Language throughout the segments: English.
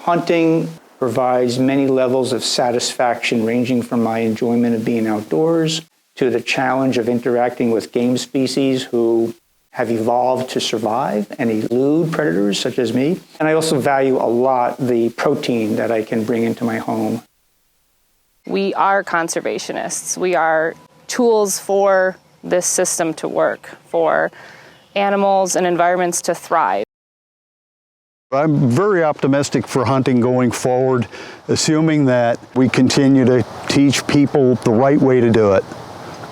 Hunting provides many levels of satisfaction, ranging from my enjoyment of being outdoors to the challenge of interacting with game species who have evolved to survive and elude predators such as me. And I also value a lot the protein that I can bring into my home. We are conservationists. We are tools for this system to work, for animals and environments to thrive. I'm very optimistic for hunting going forward, assuming that we continue to teach people the right way to do it.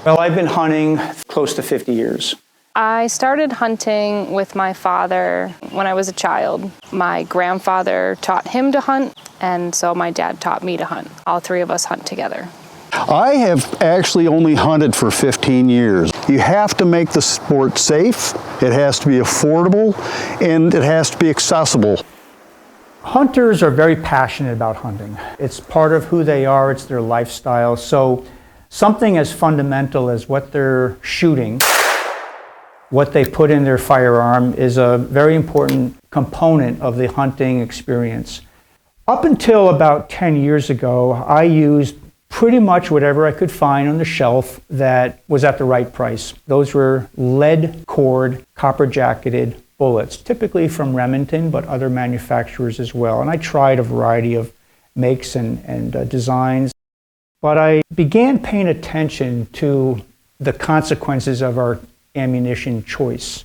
Well, I've been hunting close to 50 years. I started hunting with my father when I was a child. My grandfather taught him to hunt, and so my dad taught me to hunt. All three of us hunt together. I have actually only hunted for 15 years. You have to make the sport safe, it has to be affordable, and it has to be accessible. Hunters are very passionate about hunting. It's part of who they are, it's their lifestyle. So something as fundamental as what they're shooting, what they put in their firearm, is a very important component of the hunting experience. Up until about 10 years ago, I used pretty much whatever I could find on the shelf that was at the right price. Those were lead-cored, copper-jacketed bullets, typically from Remington, but other manufacturers as well. And I tried a variety of makes and designs. But I began paying attention to the consequences of our ammunition choice.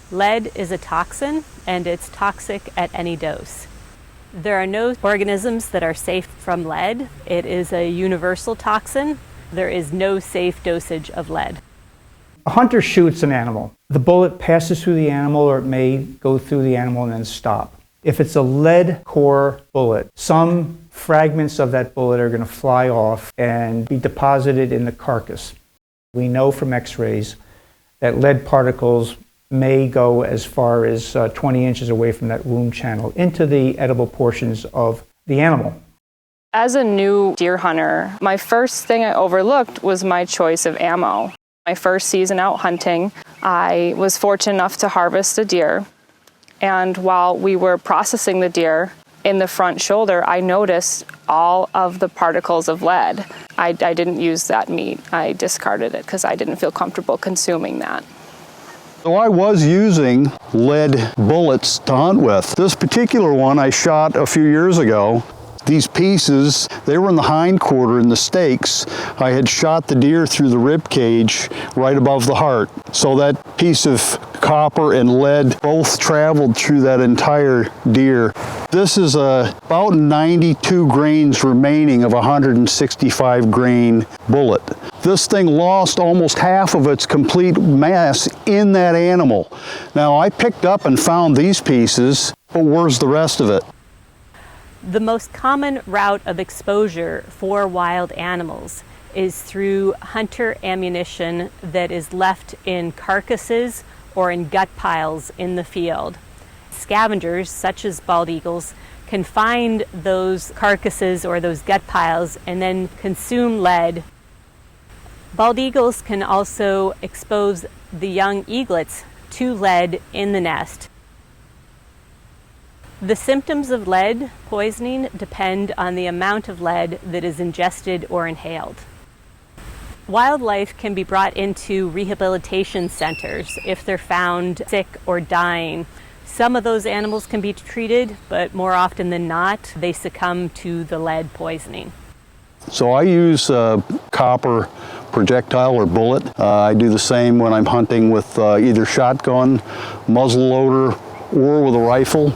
Lead is a toxin, and it's toxic at any dose. There are no organisms that are safe from lead. It is a universal toxin. There is no safe dosage of lead. A hunter shoots an animal. The bullet passes through the animal, or it may go through the animal and then stop. If it's a lead core bullet, some fragments of that bullet are going to fly off and be deposited in the carcass. We know from X-rays that lead particles may go as far as 20 inches away from that wound channel into the edible portions of the animal. As a new deer hunter, my first thing I overlooked was my choice of ammo. My first season out hunting, I was fortunate enough to harvest a deer. And while we were processing the deer in the front shoulder, I noticed all of the particles of lead. I didn't use that meat. I discarded it because I didn't feel comfortable consuming that. So I was using lead bullets to hunt with. This particular one I shot a few years ago. These pieces, they were in the hind quarter in the stakes. I had shot the deer through the rib cage right above the heart. So that piece of copper and lead both traveled through that entire deer. This is about 92 grains remaining of a 165 grain bullet. This thing lost almost half of its complete mass in that animal. Now I picked up and found these pieces, but where's the rest of it? The most common route of exposure for wild animals is through hunter ammunition that is left in carcasses or in gut piles in the field. Scavengers, such as bald eagles, can find those carcasses or those gut piles and then consume lead. Bald eagles can also expose the young eaglets to lead in the nest. The symptoms of lead poisoning depend on the amount of lead that is ingested or inhaled. Wildlife can be brought into rehabilitation centers if they're found sick or dying. Some of those animals can be treated, but more often than not, they succumb to the lead poisoning. So I use copper projectile or bullet. I do the same when I'm hunting with either shotgun, muzzle loader, or with a rifle.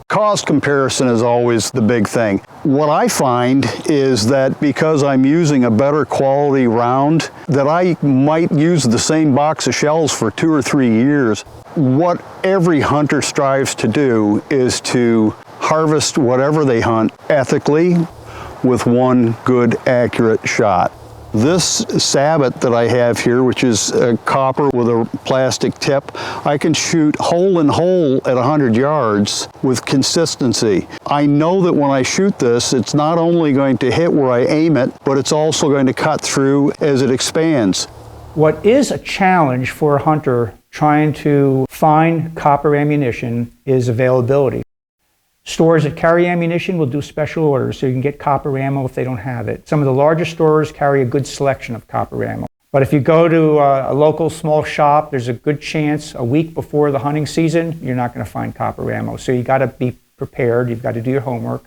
Cost comparison is always the big thing. What I find is that because I'm using a better quality round, that I might use the same box of shells for 2 or 3 years. What every hunter strives to do is to harvest whatever they hunt ethically with one good, accurate shot. This sabot that I have here, which is copper with a plastic tip, I can shoot hole in hole at 100 yards with consistency. I know that when I shoot this, it's not only going to hit where I aim it, but it's also going to cut through as it expands. What is a challenge for a hunter trying to find copper ammunition is availability. Stores that carry ammunition will do special orders so you can get copper ammo if they don't have it. Some of the larger stores carry a good selection of copper ammo. But if you go to a local small shop, there's a good chance a week before the hunting season, you're not going to find copper ammo. So you got to be prepared. You've got to do your homework.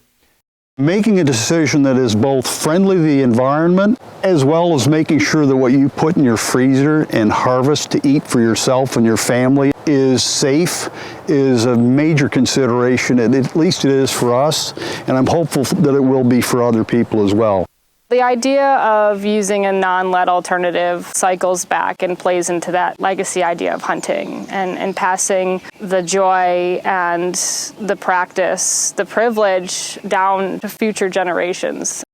Making a decision that is both friendly to the environment as well as making sure that what you put in your freezer and harvest to eat for yourself and your family is safe is a major consideration, and at least it is for us, and I'm hopeful that it will be for other people as well. The idea of using a non-lead alternative cycles back and plays into that legacy idea of hunting and passing the joy and the practice, the privilege down to future generations.